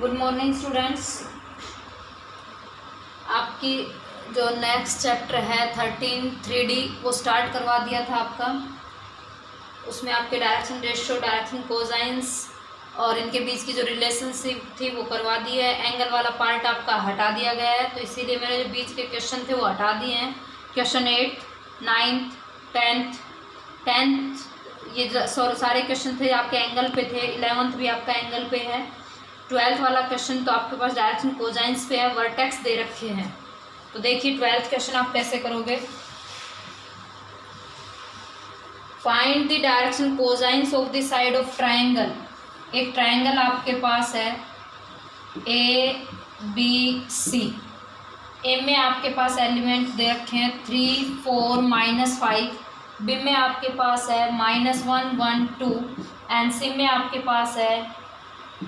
Good morning students. आपकी जो next chapter है 13 3D वो स्टार्ट करवा दिया था आपका। उसमें आपके डायरेक्शन रेशियो, डायरेक्शन कोसाइंस और इनके बीच की जो रिलेशनशिप थी वो करवा दी है। एंगल वाला पार्ट आपका हटा दिया गया है, तो इसीलिए मेरे जो बीच के क्वेश्चन थे वो हटा दिए हैं। क्वेश्चन 8, 9th, 10th ये सारे क्वेश्चन थे आपके एंगल पे थे। 11th भी आपका एंगल पे है। 12th वाला क्वेश्चन तो आपके पास डायरेक्शन कोसाइंस पे है, वर्टेक्स दे रखे हैं। तो देखिए 12th क्वेश्चन आप कैसे करोगे। Find the direction cosines of the side of triangle. एक ट्राइंगल आपके पास है ABC। ए में आपके पास एलिमेंट दे रखे हैं 3, 4, -5। बी में आपके पास है -1, 1, 2 एंड सी में आपके पास है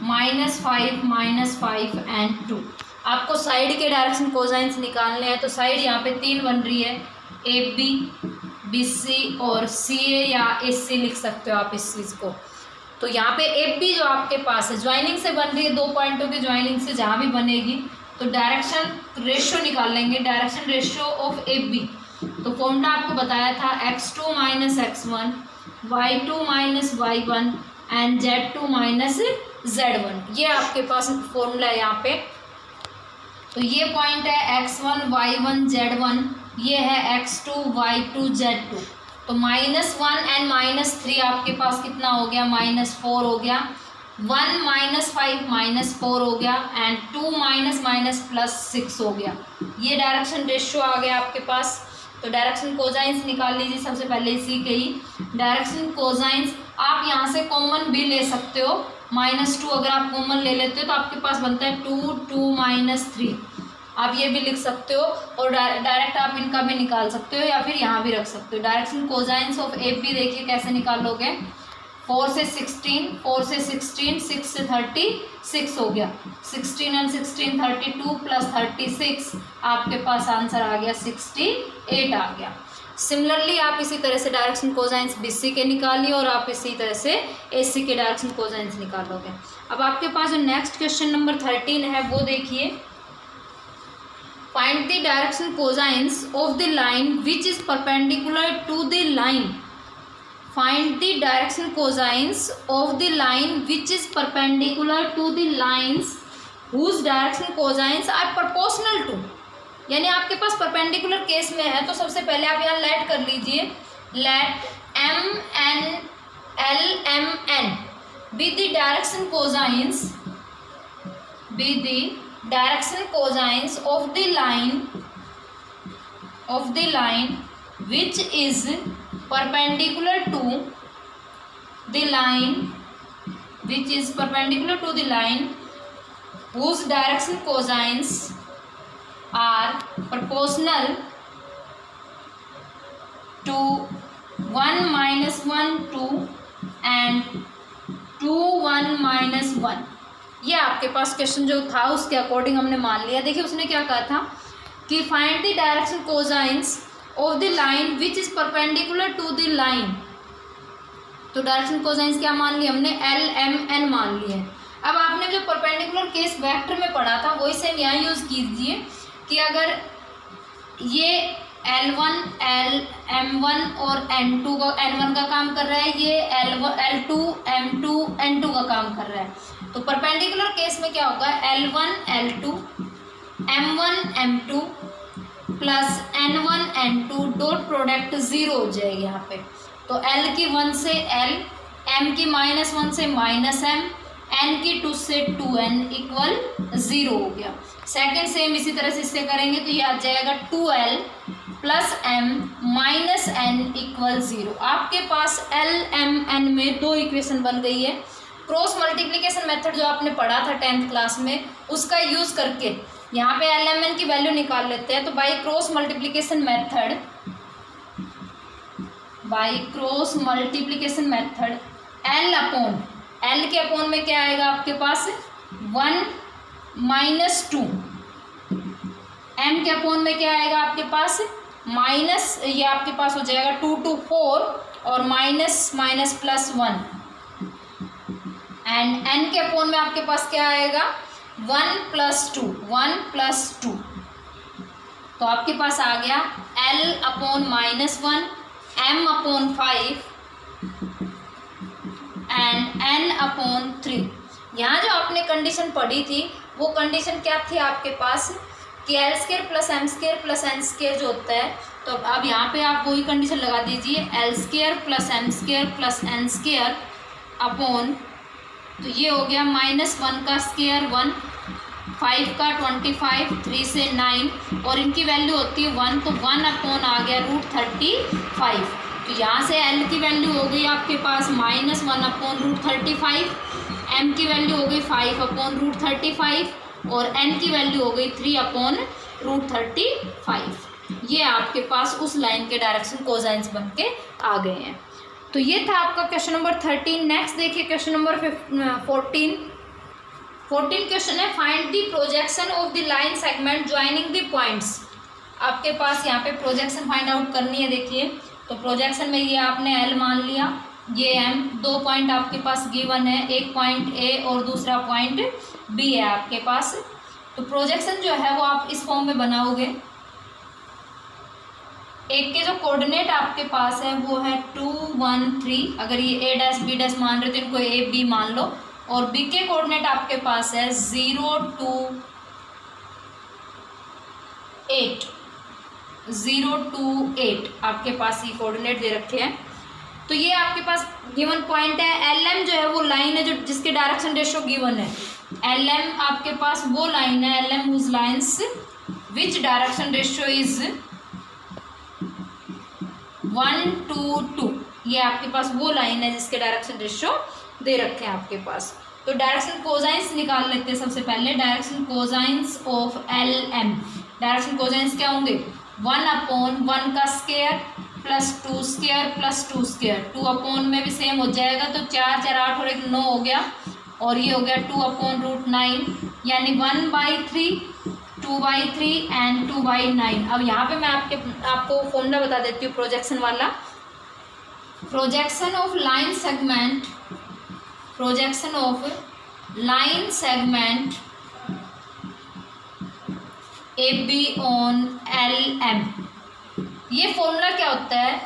-5, -5 एंड 2। आपको साइड के डायरेक्शन कोसाइंस निकालने हैं। तो साइड यहाँ पे 3 बन रही है, AB, BC और CA या AC लिख सकते हो आप इस चीज़ को। तो यहाँ पे AB जो आपके पास है ज्वाइनिंग से बन रही है, 2 पॉइंटों की ज्वाइनिंग से जहाँ भी बनेगी तो डायरेक्शन रेशियो निकाल लेंगे। डायरेक्शन रेशियो ऑफ AB तो फॉर्मूला आपको बताया था x2 - x1, y2 - y1 and z2 - z1। ये आपके पास फॉर्मूला है यहाँ पे। तो ये पॉइंट है x1, y1, z1, ये है x2, y2, z2। तो -1 एंड -3 आपके पास कितना हो गया, -4 हो गया। 1 - 5 -4 हो गया एंड 2 -6 हो गया। ये डायरेक्शन रेशियो आ गया आपके पास। तो डायरेक्शन कोसाइंस निकाल लीजिए सबसे पहले इसी के ही। डायरेक्शन कोसाइंस आप यहाँ से कॉमन भी ले सकते हो, -2 अगर आप कॉमन ले लेते हो तो आपके पास बनता है 2, 2 - 3। आप ये भी लिख सकते हो और डायरेक्ट आप इनका भी निकाल सकते हो या फिर यहाँ भी रख सकते हो। डायरेक्शन कोसाइंस ऑफ AB देखिए कैसे निकालोगे। 4 से 16, 4 से 16, 6 से 36 हो गया। 16 एंड 16 32 प्लस 36 आपके पास आंसर आ गया 68 आ गया। सिमिलरली आप इसी तरह से डायरेक्शन कोसाइंस BC के निकालिए और आप इसी तरह से AC के डायरेक्शन कोसाइंस निकालोगे। अब आपके पास जो नेक्स्ट क्वेश्चन नंबर 13 है वो देखिए। Find the direction cosines of the line which is perpendicular to the line. Find the direction cosines of the line which is perpendicular to the lines whose direction cosines are proportional to। यानी आपके पास perpendicular case में है तो सबसे पहले आप यहाँ let कर लीजिए। Let MN be the direction cosines of the line which is perpendicular to the line whose direction cosines are proportional to 1 - 1, 2 and 2, 1 - 1। ये आपके पास क्वेश्चन जो था उसके अकॉर्डिंग हमने मान लिया। देखिए उसने क्या कहा था कि find the direction cosines of the line which is perpendicular to the line. तो डायरेक्शन कोसाइंस क्या मान लिया हमने, LMN मान लिए। अब आपने जो परपेंडिकुलर केस वेक्टर में पढ़ा था वही सेम यहाँ यूज कीजिए कि अगर ये L1, M1 और N1 का काम कर रहा है, ये L2, M2, N2 का काम कर रहा है। तो परपेंडिकुलर केस में क्या होगा, L1, L2, M1, M2 plus N1, N2 dot product 0 हो जाएगी यहाँ पे। तो L की 1 से L, M की -1 से -M, N की 2 से 2N इक्वल 0 हो गया। सेकंड सेम इसी तरह से इससे करेंगे तो ये आ जाएगा 2L plus M minus N equal 0। आपके पास LMN में 2 इक्वेशन बन गई है। क्रॉस मल्टीप्लिकेशन मेथड जो आपने पढ़ा था 10th क्लास में उसका यूज़ करके यहाँ पे LMN की वैल्यू निकाल लेते हैं। तो by cross multiplication method L के अपॉन में क्या आएगा आपके पास 1 - 2, M के अपॉन में क्या आएगा आपके पास माइनस, ये आपके पास हो जाएगा 2 to 4 और माइनस +1 एंड n के अपॉन में आपके पास क्या आएगा 1+2 तो आपके पास आ गया L/-1 m/5 एंड n/3। यहाँ जो आपने कंडीशन पढ़ी थी वो कंडीशन क्या थी आपके पास कि L² + m² + n² जो होता है, तो अब यहाँ पे आप वही कंडीशन लगा दीजिए L² + m² + n² अपॉन, तो ये हो गया -1 का स्क्वायर 1, 5 का 25, 3 से 9 और इनकी वैल्यू होती है 1, तो 1 अपॉन आ गया √35। तो यहाँ से L की वैल्यू हो गई आपके पास -1 अपॉन √35, m की वैल्यू हो गई 5 अपॉन √35 और n की वैल्यू हो गई 3 अपॉन √35। ये आपके पास उस लाइन के डायरेक्शन कोसाइंस बन के आ गए हैं। तो ये था आपका क्वेश्चन नंबर 13। नेक्स्ट देखिए क्वेश्चन नंबर 14 क्वेश्चन है, find the projection of the line segment joining the points. आपके पास यहाँ पे प्रोजेक्शन फाइंड आउट करनी है। देखिए तो प्रोजेक्शन में ये आपने L मान लिया, ये M, 2 पॉइंट आपके पास गिवन है, एक पॉइंट A और दूसरा पॉइंट B है आपके पास। तो प्रोजेक्शन जो है वो आप इस फॉर्म में बनाओगे। एक के जो कोऑर्डिनेट आपके पास है वो है 2, 1, 3। अगर ये A' B' मान रहे तो इनको A B मान लो, और B के कोऑर्डिनेट आपके पास है 0, 2, 8, 0, 2, 8 आपके पास ये कोऑर्डिनेट दे रखे हैं। तो ये आपके पास गिवन पॉइंट है। LM जो है वो लाइन है जो जिसके डायरेक्शन रेशियो गिवन है। LM आपके पास वो लाइन है, LM whose lines which direction ratio is 1, 2, 2। ये आपके पास वो लाइन है जिसके डायरेक्शन रेशियो दे रखे हैं आपके पास। तो डायरेक्शन कोसाइंस निकाल लेते हैं सबसे पहले। Direction cosines of LM, direction cosines क्या होंगे 1/1 का स्क्वायर +2 स्क्वायर +2 स्क्वायर। 2 अपॉन में भी सेम हो जाएगा, तो 4, 4, 8 और 1 9 हो गया, और ये हो गया 2/√9 यानी 1/3, 2/3 एंड 2/9। अब यहाँ पे मैं आपको फॉर्मूला बता देती हूँ प्रोजेक्शन वाला। Projection of line segment, projection of line segment AB on LM। ये फॉर्मूला क्या होता है,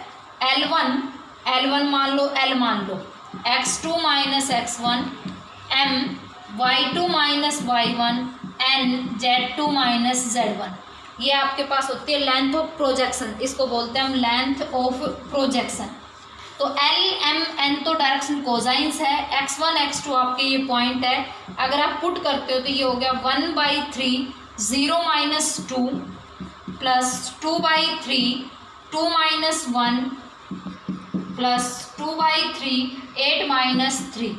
L1 मान लो, L मान लो, x2 - x1 m y2 - y1 n z2 - z1। ये आपके पास होती है लेंथ ऑफ प्रोजेक्शन, इसको बोलते हैं हम लेंथ ऑफ प्रोजेक्शन। तो LM N तो डायरेक्शन कोसाइंस है, x1 x2 आपके ये पॉइंट है। अगर आप पुट करते हो तो ये हो गया 1/3 0 - 2 प्लस 2/3 2 - 1 प्लस 2/3 8 - 3।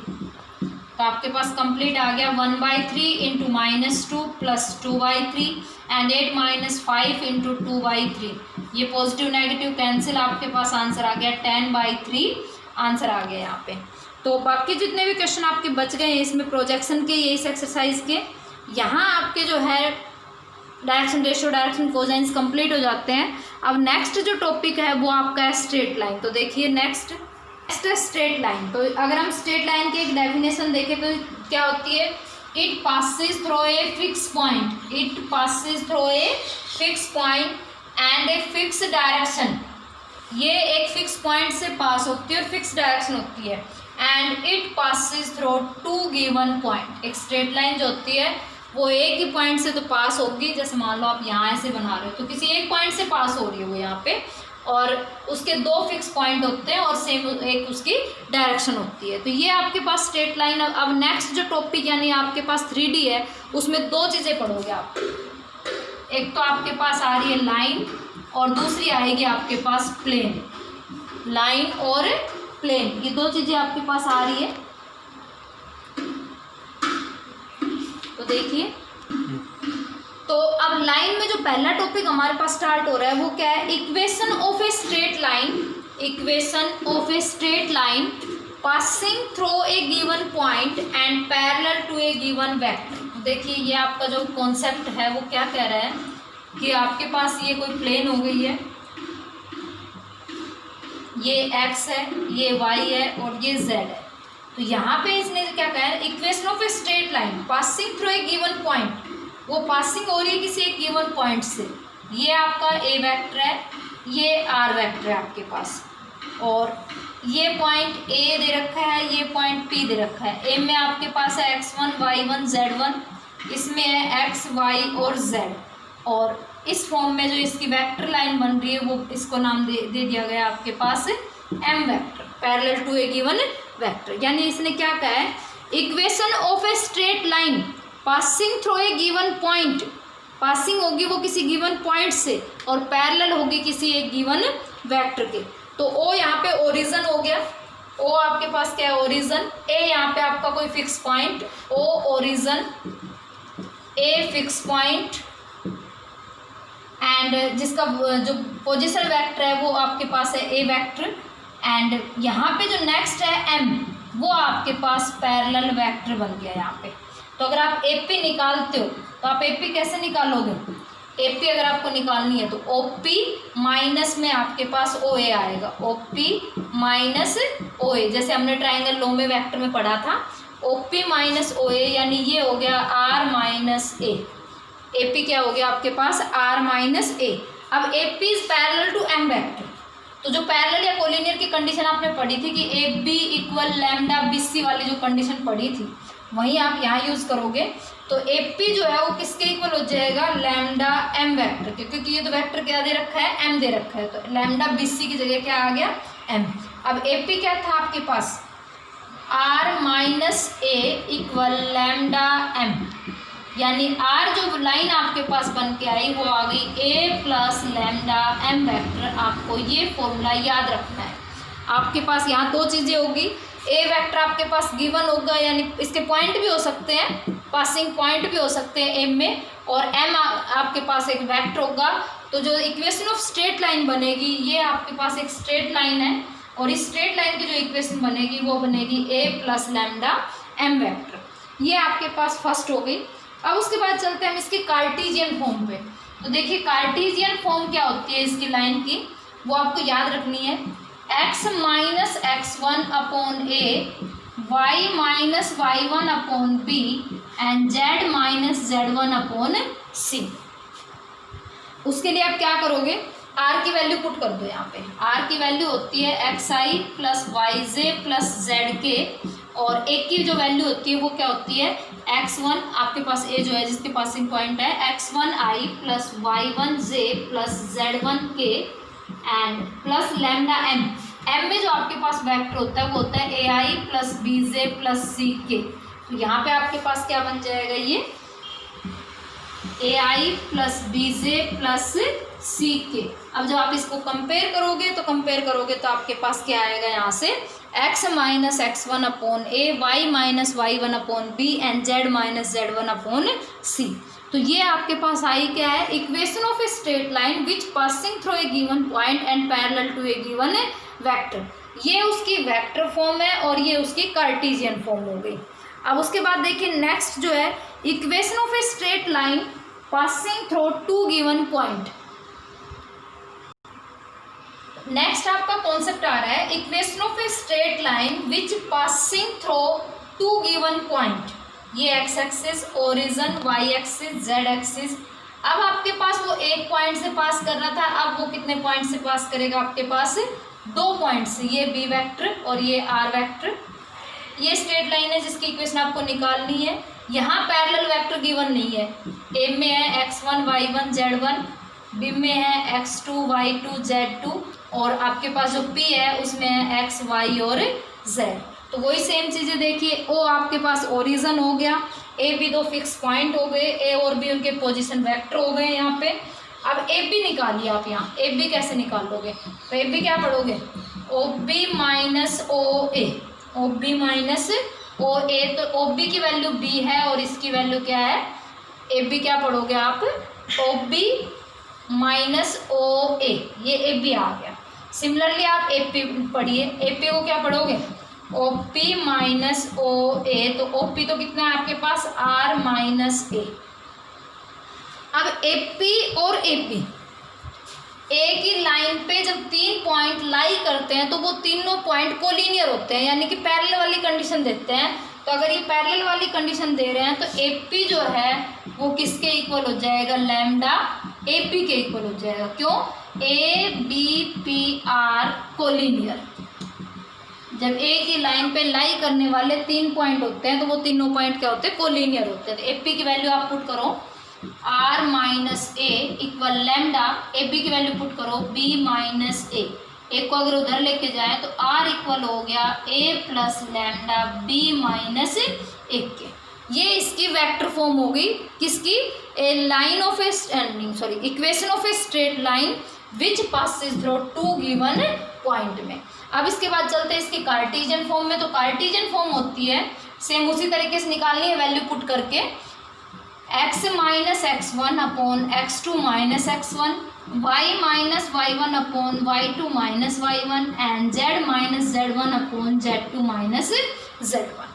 तो आपके पास कंप्लीट आ गया 1/3 इंटू -2 प्लस 2/3 एंड 8 - 5 इंटू 2/3। ये पॉजिटिव नेगेटिव कैंसिल, आपके पास आंसर आ गया 10/3 आंसर आ गया यहाँ पे। तो बाकी जितने भी क्वेश्चन आपके बच गए हैं इसमें प्रोजेक्शन के, ये इस एक्सरसाइज के, यहाँ आपके जो है direction ratio, direction cosines complete हो जाते हैं। अब नेक्स्ट जो टॉपिक है वो आपका है स्ट्रेट लाइन। तो देखिए नेक्स्ट स्ट्रेट लाइन। तो अगर हम स्ट्रेट लाइन की एक डेफिनेशन देखें तो क्या होती है, it passes through a fix point, it passes through a fix point and a fix direction. ये एक फिक्स पॉइंट से पास होती है और फिक्स डायरेक्शन होती है। And it passes through 2 given point. एक स्ट्रेट लाइन जो होती है वो एक ही पॉइंट से तो पास होगी, जैसे मान लो आप यहाँ ऐसे बना रहे हो तो किसी एक पॉइंट से पास हो रही है वो यहाँ पे, और उसके 2 फिक्स पॉइंट होते हैं और सेम एक उसकी डायरेक्शन होती है। तो ये आपके पास स्ट्रेट लाइन। अब नेक्स्ट जो टॉपिक यानी आपके पास 3D है उसमें 2 चीज़ें पढ़ोगे आप। एक तो आपके पास आ रही है लाइन और दूसरी आएगी आपके पास प्लेन। लाइन और प्लेन, ये 2 चीज़ें आपके पास आ रही है। तो देखिए, तो अब लाइन में जो पहला टॉपिक हमारे पास स्टार्ट हो रहा है वो क्या है, equation of a straight line, equation of a straight line passing through a given point and parallel to a given vector. देखिए ये आपका जो कॉन्सेप्ट है वो क्या कह रहा है कि आपके पास ये कोई प्लेन हो गई है, ये x है, ये y है और ये z है। तो यहाँ पे इसने क्या कहा है, equation of a straight line passing through a given point, वो पासिंग हो रही है किसी एक गिवन पॉइंट से। ये आपका ए वेक्टर है, ये आर वेक्टर है आपके पास, और ये पॉइंट ए दे रखा है, ये पॉइंट पी दे रखा है। ए में आपके पास है x1 y1 z1, इसमें है x y और z, और इस फॉर्म में जो इसकी वेक्टर लाइन बन रही है वो इसको नाम दे दिया गया आपके पास M vector, parallel to a given vector. यानी इसने क्या कहा है, equation of a straight line passing through a given point, passing होगी वो किसी गिवन पॉइंट से और पैरेलल होगी किसी एक गिवन वेक्टर के। तो ओ यहाँ पे ओरिजन हो गया, ओ आपके पास क्या है ओरिजन, ए यहाँ पे आपका कोई fix point, O origin, A fix point, and जिसका जो पोजीशन वेक्टर है वो आपके पास है ए वेक्टर, एंड यहाँ पे जो नेक्स्ट है एम, वो आपके पास पैरेलल वेक्टर बन गया यहाँ पे। तो अगर आप एपी निकालते हो तो आप एपी कैसे निकालोगे, एपी अगर आपको निकालनी है तो ओपी माइनस में आपके पास ओ ए आएगा, ओपी माइनस ओ ए, जैसे हमने ट्राइंगल लो में वेक्टर में पढ़ा था, ओपी माइनस ओ ए, यानी ये हो गया आर माइनस ए, एपी क्या हो गया आपके पास आर माइनस ए। अब AP is parallel to M vector, तो जो पैरेलल या कोलिनियर की कंडीशन आपने पढ़ी थी कि A B equal lambda B C वाली जो कंडीशन पढ़ी थी वहीं आप यहाँ यूज़ करोगे। तो ए पी जो है वो किसके इक्वल हो जाएगा, लैम्डा एम वेक्टर के, क्योंकि ये तो वेक्टर क्या दे रखा है, एम दे रखा है, तो लैम्डा बी सी की जगह क्या आ गया, एम। अब ए पी क्या था आपके पास, R minus A equal lambda M, यानी आर जो लाइन आपके पास बन के आई वो आ गई A plus lambda M vector. आपको ये फॉर्मूला याद रखना है। आपके पास यहाँ दो चीज़ें होगी, ए वेक्टर आपके पास गिवन होगा, यानी इसके पॉइंट भी हो सकते हैं, पासिंग पॉइंट भी हो सकते हैं एम में, और एम आपके पास एक वेक्टर होगा। तो जो इक्वेशन ऑफ स्ट्रेट लाइन बनेगी, ये आपके पास एक स्ट्रेट लाइन है, और इस स्ट्रेट लाइन की जो इक्वेशन बनेगी वो बनेगी ए प्लस लैम्डा एम वेक्टर। ये आपके पास फर्स्ट हो गई। अब उसके बाद चलते हैं हम इसकी कार्टेशियन फॉर्म पे। तो देखिए कार्टेशियन फॉर्म क्या होती है इसकी लाइन की, वो आपको याद रखनी है, x minus x1 upon A, y minus y1 upon B, and z minus z1 upon C. उसके लिए आप क्या करोगे, r की वैल्यू पुट कर दो यहाँ पे। r की वैल्यू होती है xi plus yj plus zk, और एक की जो वैल्यू होती है वो क्या होती है, x1 आपके पास ए जो है जिसके पासिंग पॉइंट है, x1i plus y1j plus z1k and plus lambda M. M में जो आपके पास वेक्टर होता है वो होता है ए आई प्लस बी जे प्लस सी के। तो यहाँ पे आपके पास क्या बन जाएगा, ये ए आई प्लस बी जे प्लस सी के। अब जब आप इसको कंपेयर करोगे तो आपके पास क्या आएगा, यहाँ से x minus x1 upon A, y minus y1 upon B, and z minus z1 upon C. तो ये आपके पास आई क्या है, equation of a straight line which passing through a given point and parallel to a given vector. ये उसकी vector form है और ये उसकी कार्टेशियन फॉर्म हो गई। अब उसके बाद देखिए नेक्स्ट जो है, equation of a straight line passing through two given point. Next आपका कॉन्सेप्ट आ रहा है, equation of a straight line which passing through two given point. ये X axis origin, Y axis, Z axis. अब आपके पास वो एक पॉइंट से पास कर रहा था, अब वो कितने पॉइंट से पास करेगा, आपके पास दो पॉइंट से, ये बी वेक्टर और ये आर वेक्टर। ये स्ट्रेट लाइन है जिसकी इक्वेशन आपको निकालनी है। यहाँ पैरेलल वेक्टर गिवन नहीं है, ए में है x1 y1 z1, बी में है x2 y2 z2, और आपके पास जो p है उसमें है x y और z। तो वही सेम चीज़ें देखिए, ओ आपके पास ओरिजन हो गया, ए बी दो फिक्स पॉइंट हो गए, ए और बी उनके पोजीशन वेक्टर हो गए यहाँ पे। अब ए बी निकालिए आप, यहाँ ए बी कैसे निकालोगे, तो ए बी क्या पढ़ोगे, ओ बी माइनस ओ ए, ओ बी माइनस ओ ए। तो ओ बी की वैल्यू बी है और इसकी वैल्यू क्या है, ए बी क्या पढ़ोगे आप, ओ बी माइनस ओ ए, ये ए बी आ गया। सिमिलरली आप ए पी पढ़िए, ए पी को क्या पढ़ोगे, ओ पी माइनस ओ ए। तो ओ पी तो कितना है आपके पास, आर माइनस ए। अब ए पी और ए पी एक ही लाइन पे जब 3 पॉइंट लाई करते हैं तो वो तीनों पॉइंट कोलिनियर होते हैं, यानी कि पैरेलल वाली कंडीशन देते हैं। तो अगर ये पैरेलल वाली कंडीशन दे रहे हैं तो एपी जो है वो किसके इक्वल हो जाएगा, लैम्डा एपी के इक्वल हो जाएगा। क्यों, A B P R collinear. जब एक ही लाइन पे लाई करने वाले 3 पॉइंट होते हैं तो वो तीनों पॉइंट क्या होते हैं, कोलिनियर होते हैं। तो एपी की वैल्यू आप पुट करो R minus A equal lambda, A B की वैल्यू पुट करो बी माइनस ए। एक को अगर उधर लेके जाए तो आर इक्वल हो गया A plus lambda B minus एक के। ये इसकी वेक्टर फॉर्म हो गई किसकी, a line of a sorry equation of a straight line which passes through 2 given point में। अब इसके बाद चलते हैं इसकी कार्टेशियन फॉर्म में। तो कार्टेशियन फॉर्म होती है सेम उसी तरीके से निकालनी है वैल्यू पुट करके, x minus x1 upon x2 minus x1, y minus y1 upon y2 minus y1 and z minus z1 upon z2 minus z1।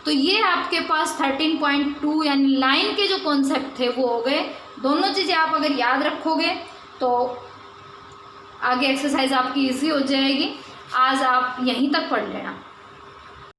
तो ये आपके पास 13.2 यानी लाइन के जो कॉन्सेप्ट थे वो हो गए। दोनों चीज़ें आप अगर याद रखोगे तो आगे एक्सरसाइज आपकी इजी हो जाएगी। आज आप यहीं तक पढ़ लेना।